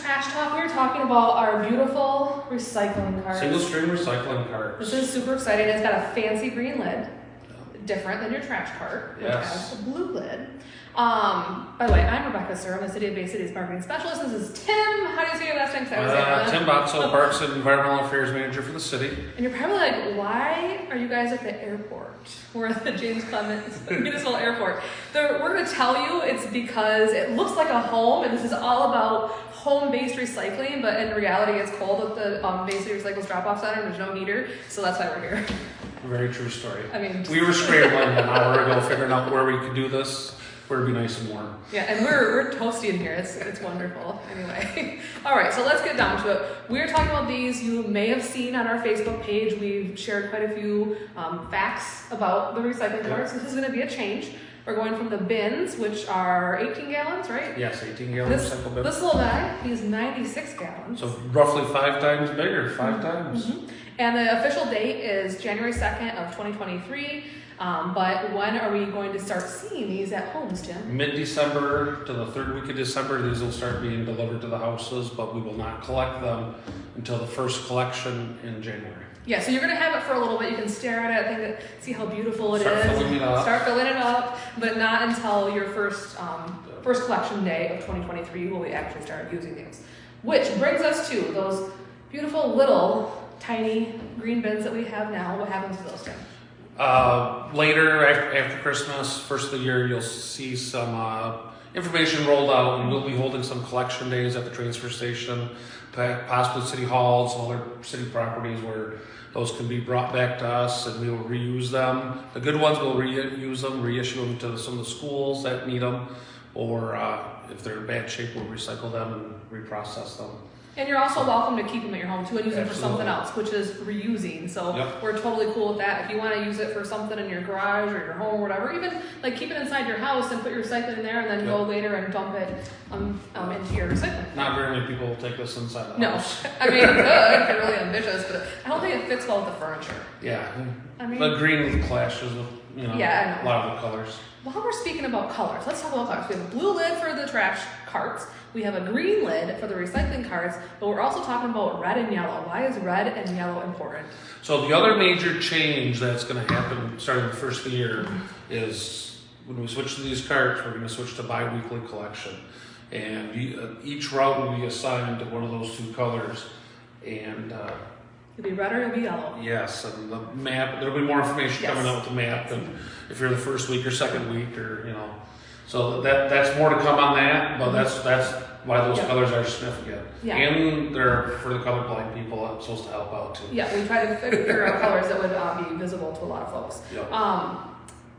trash talk. We were talking about our beautiful recycling cart. Single stream recycling cart. This is super exciting. It's got a fancy green lid, different than your trash cart, which has a blue lid. By the way, I'm Rebecca Sir. I'm the City of Bay City's marketing specialist. This is Tim. How do you say your last name? Tim Botso, Parks and Environmental Affairs Manager for the city. And you're probably like, why are you guys at the airport? We're at the James Clements Municipal Airport. We're going to tell you it's because it looks like a home, and this is all about home-based recycling, but in reality it's cold at the Bay City Recycles Drop-Off Center. There's no heater, so that's why we're here. Very true story. I mean, we were scrambling an hour ago figuring out where we could do this. Where it'd be nice and warm. Yeah, and we're toasty in here. It's wonderful. Anyway, all right. So let's get down to it. We're talking about these. You may have seen on our Facebook page. We've shared quite a few facts about the recycling carts. This is going to be a change. We're going from the bins, which are 18 gallons, right? Yes, 18 gallon recycle bin. This little guy, he's 96 gallons. So roughly 5 times bigger. 5 times. Mm-hmm. And the official date is January 2nd of 2023. But when are we going to start seeing these at homes, Tim? Mid-December to the 3rd week of December, these will start being delivered to the houses, but we will not collect them until the first collection in January. Yeah, so you're going to have it for a little bit. You can stare at it, see how beautiful it is. Start filling it up, but not until your first collection day of 2023 will we actually start using these. Which brings us to those beautiful little tiny green bins that we have now. What happens to those, Tim? Later, after Christmas, first of the year, you'll see some information rolled out, and we'll be holding some collection days at the transfer station, possibly city halls, and other city properties where those can be brought back to us, and we will reuse them. The good ones, we'll reuse them, reissue them to some of the schools that need them, or if they're in bad shape, we'll recycle them and reprocess them. And you're also welcome to keep them at your home too and use them for something else, which is reusing. So we're totally cool with that. If you want to use it for something in your garage or your home or whatever, even like keep it inside your house and put your recycling in there and then go later and dump it into your recycling. Not very many people will take this inside the house. I mean, you could if you're really ambitious, but I don't think it fits well with the furniture. Yeah. I mean, the green clashes with a lot of the colors. While we're speaking about colors, let's talk about colors. We have a blue lid for the trash carts. We have a green lid for the recycling carts, but we're also talking about red and yellow. Why is red and yellow important? So the other major change that's going to happen starting the first of the year is when we switch to these carts, we're going to switch to bi-weekly collection. And each route will be assigned to one of those 2 colors. And it'll be red or it'll be yellow. Yes, and the map, there'll be more information coming out with the map than if you're the first week or second week or, So that's more to come on that, but that's why those colors are significant. Yeah. And they're for the colorblind people. I'm supposed to help out too. Yeah, we try to figure out colors that would be visible to a lot of folks. Yep.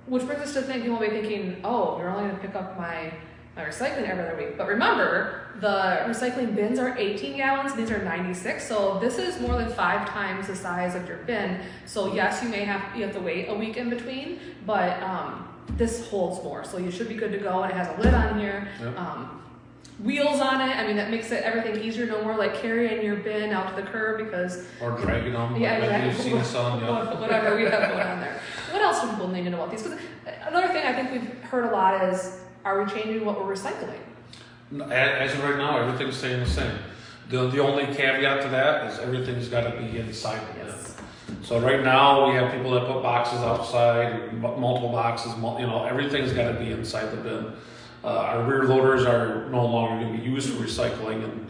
Which brings us to thinking, we'll be thinking, oh, you're only going to pick up my recycling every other week. But remember, the recycling bins are 18 gallons, these are 96, so this is more than 5 times the size of your bin. So yes, you have to wait a week in between, but this holds more, so you should be good to go. And it has a lid on here, wheels on it. I mean, that makes everything easier. No more like carrying your bin out to the curb or dragging them. Exactly. Whatever we have going on there. What else do people need to know about these? Because another thing I think we've heard a lot is, are we changing what we're recycling? As of right now, everything's staying the same. The only caveat to that is everything's got to be inside the bin. So right now we have people that put boxes outside, multiple boxes, everything's got to be inside the bin. Our rear loaders are no longer going to be used for recycling, and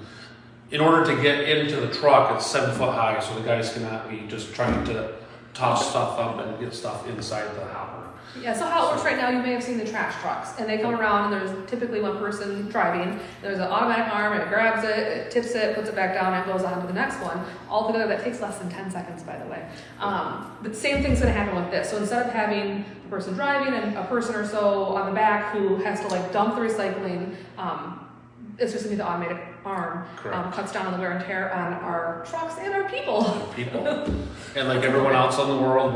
in order to get into the truck, it's 7 foot high, so the guys cannot be just trying to toss stuff up and get stuff inside the hopper. Yeah, so how it works right now, you may have seen the trash trucks, and they come around, and there's typically one person driving. There's an automatic arm, and it grabs it, it tips it, puts it back down, and goes on to the next one. Altogether, that takes less than 10 seconds, by the way. But same thing's going to happen with this. So instead of having the person driving and a person or so on the back who has to dump the recycling, it's just going to be the automatic arm. Cuts down on the wear and tear on our trucks and our people. And like everyone else in the world,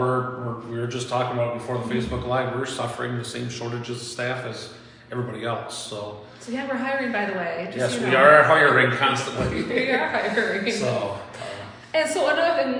we were just talking about before the Facebook Live, we're suffering the same shortages of staff as everybody else. So yeah, we're hiring, by the way. Yes, we are hiring constantly. We are hiring. And so another thing,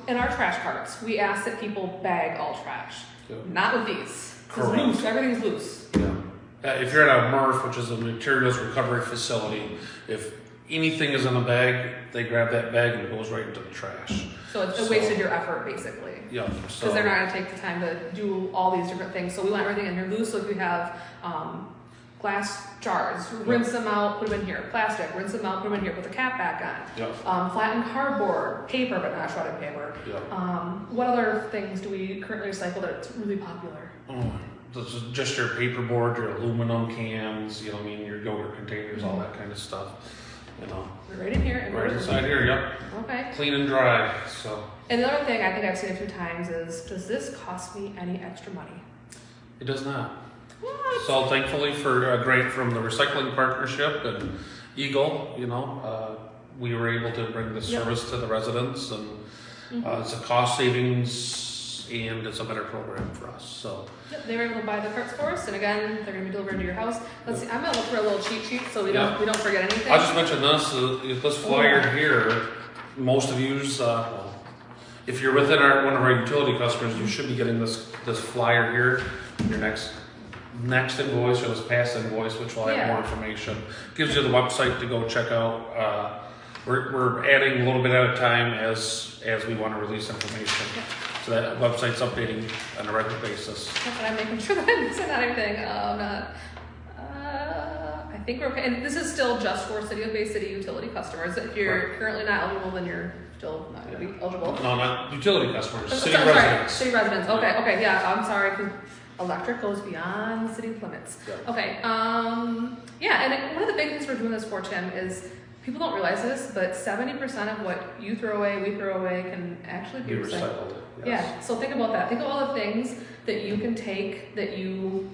in our trash carts, we ask that people bag all trash. Not with these. It's loose. Everything's loose. Yeah. If you're at a MRF, which is a materials recovery facility, if anything is in a bag, they grab that bag and it goes right into the trash. So it wasted your effort, basically. Yeah. Because they're not going to take the time to do all these different things. So we want everything in here loose. So if you have glass jars, rinse them out, put them in here. Plastic, rinse them out, put them in here. Put the cap back on. Yep. Flattened cardboard, paper, but not shredded paper. Yep. What other things do we currently recycle that's really popular? This is just your paperboard, your aluminum cans, you know what I mean, your yogurt containers, all that kind of stuff. You know. Right in here. And right inside here, yep. Okay. Clean and dry. So. And the other thing I think I've seen a few times is, does this cost me any extra money? It does not. What? So thankfully for a grant from the Recycling Partnership and Eagle, you know, we were able to bring this service to the residents, and it's a cost savings and it's a better program for us. So. Yep, they were able to buy the carts for us, and again, they're going to be delivered to your house. Let's see. I'm going to look for a little cheat sheet so we don't forget anything. I'll just mention this. This flyer here, most of you's. If you're within one of our utility customers, you should be getting this flyer here. Your next invoice or this past invoice, which will have more information. Gives you the website to go check out. We're adding a little bit at a time as we want to release information. So that website's updating on a regular basis. But I'm making sure that I'm missing out anything. I think we're okay. And this is still just for City of Bay City utility customers. If you're currently not eligible, then you're still not going to be eligible. No, not utility customers. City residents. City residents. Okay. Yeah. I'm sorry. Because electric goes beyond the city limits. Yeah. Okay. And one of the big things we're doing this for, Tim, is people don't realize this, but 70% of what you throw away, we throw away, can actually be recycled. Yes. Yeah. So think about that. Think of all the things that you can take that you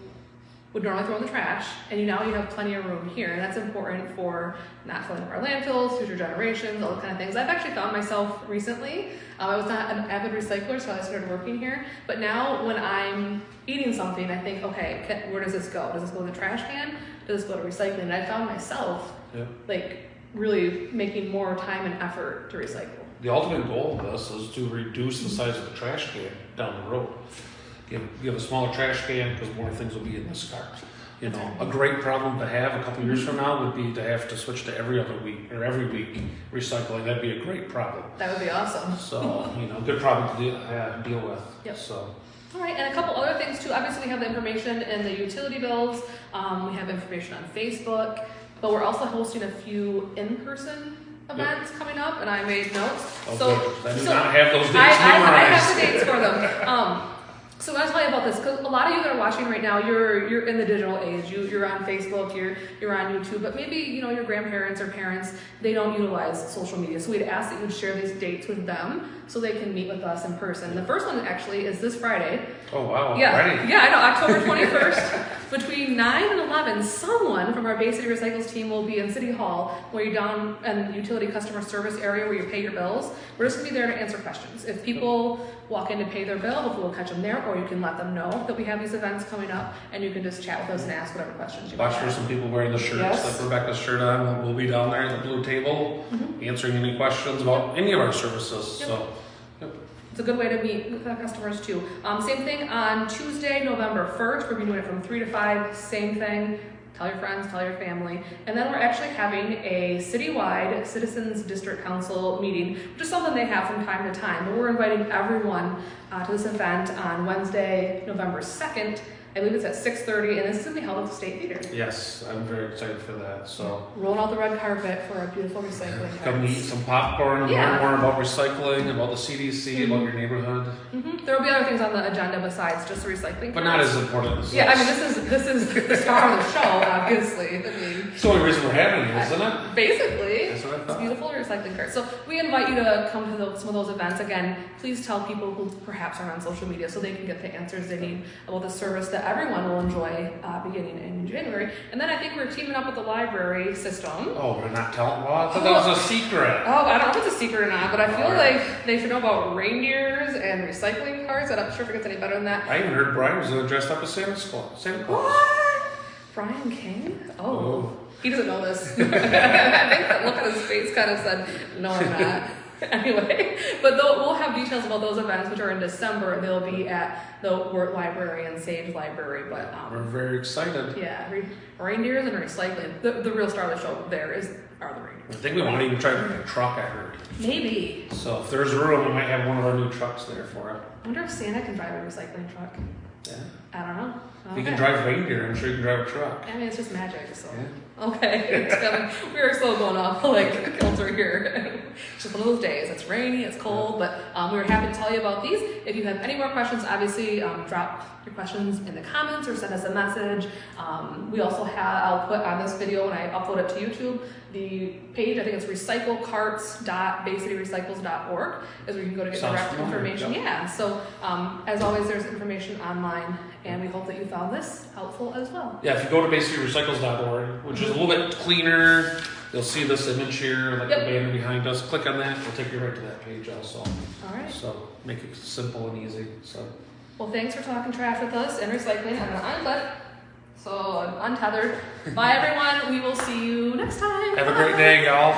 would normally throw in the trash, and now you have plenty of room here, and that's important for not filling up our landfills, future generations, all those kind of things. I've actually found myself recently, I was not an avid recycler, so I started working here, but now when I'm eating something, I think, okay, where does this go? Does this go to the trash can? Does this go to recycling? And I found myself, really making more time and effort to recycle. The ultimate goal of this is to reduce the size of the trash can down the road. Give a smaller trash can because more things will be in this cart. You know, a great problem to have a couple years from now would be to have to switch to every other week or every week recycling. That'd be a great problem. That would be awesome. So, good problem to deal with. Yep. So. All right, and a couple other things too. Obviously, we have the information in the utility bills. We have information on Facebook, but we're also hosting a few in-person events coming up, and I made notes. I do not have those dates memorized. I have the dates for them. So I want to tell you about this, because a lot of you that are watching right now, you're in the digital age. You're on Facebook, you're on YouTube, but maybe your grandparents or parents, they don't utilize social media. So we'd ask that you would share these dates with them so they can meet with us in person. The first one actually is this Friday. Oh wow! Yeah, Already? Yeah, I know. October 21st, between 9 and 11, someone from our Bay City Recycles team will be in City Hall, where you're down in the utility customer service area where you pay your bills. We're just gonna be there to answer questions. If people walk in to pay their bill, hopefully we'll catch them there, or you can let them know that we have these events coming up, and you can just chat with us and ask whatever questions you want. Watch for some people wearing the shirts, like Rebecca's shirt on. We'll be down there at the blue table, answering any questions about any of our services. Yep. So. It's a good way to meet with our customers too. Same thing on Tuesday, November 1st. We're doing it from 3 to 5. Same thing. Tell your friends, tell your family. And then we're actually having a citywide Citizens District Council meeting, which is something they have from time to time. But we're inviting everyone to this event on Wednesday, November 2nd. I believe it's at 6:30, and this is going to be held at the State Theater. Yes, I'm very excited for that. So rolling out the red carpet for our beautiful recycling. Come eat some popcorn and learn more about recycling, about the CDC, about your neighborhood. There will be other things on the agenda besides just the recycling. But not as important as this. I mean, this is the star of the show, obviously. It's the only reason we're having it, isn't it? Basically. That's what I thought. It's beautiful recycling cart. So we invite you to come to some of those events. Again, please tell people who perhaps are on social media so they can get the answers they need about the service that everyone will enjoy beginning in January. And then I think we're teaming up with the library system. Oh, we're not telling? Well, I thought that was a secret. Oh, I don't know if it's a secret or not, but I feel like they should know about reindeers and recycling carts. I'm not sure if it gets any better than that. I even heard Brian was dressed up as Santa Claus. What? Brian King? Oh. He doesn't know this. I think that look on his face kind of said, no, I'm not. Anyway, but we'll have details about those events, which are in December. They'll be at the Wirt Library and Sage Library. But we're very excited. Yeah, reindeers and recycling. The real star of the show are the reindeers. I think we want to even try to bring a truck, I heard. Maybe. So if there's room, we might have one of our new trucks there for it. I wonder if Santa can drive a recycling truck. Yeah. I don't know. If he can drive reindeer, I'm sure he can drive a truck. I mean, it's just magic, so. Yeah. Okay. We are still going off like kilter here. It's just one of those days. It's rainy, it's cold, but we were happy to tell you about these. If you have any more questions, obviously drop your questions in the comments or send us a message. We also I'll put on this video when I upload it to YouTube, the page, I think it's recyclecarts.baycityrecycles.org is where you can go to get direct information. Yep. Yeah, so as always, there's information online, and we hope that you found this helpful as well. Yeah, if you go to baycityrecycles.org, which is a little bit cleaner, you'll see this image here, like the banner behind us. Click on that, it'll take you right to that page also. All right. So make it simple and easy. So. Well, thanks for talking trash with us and recycling. I'm Uncut, so I'm untethered. Bye, everyone. We will see you next time. Have a great day, y'all.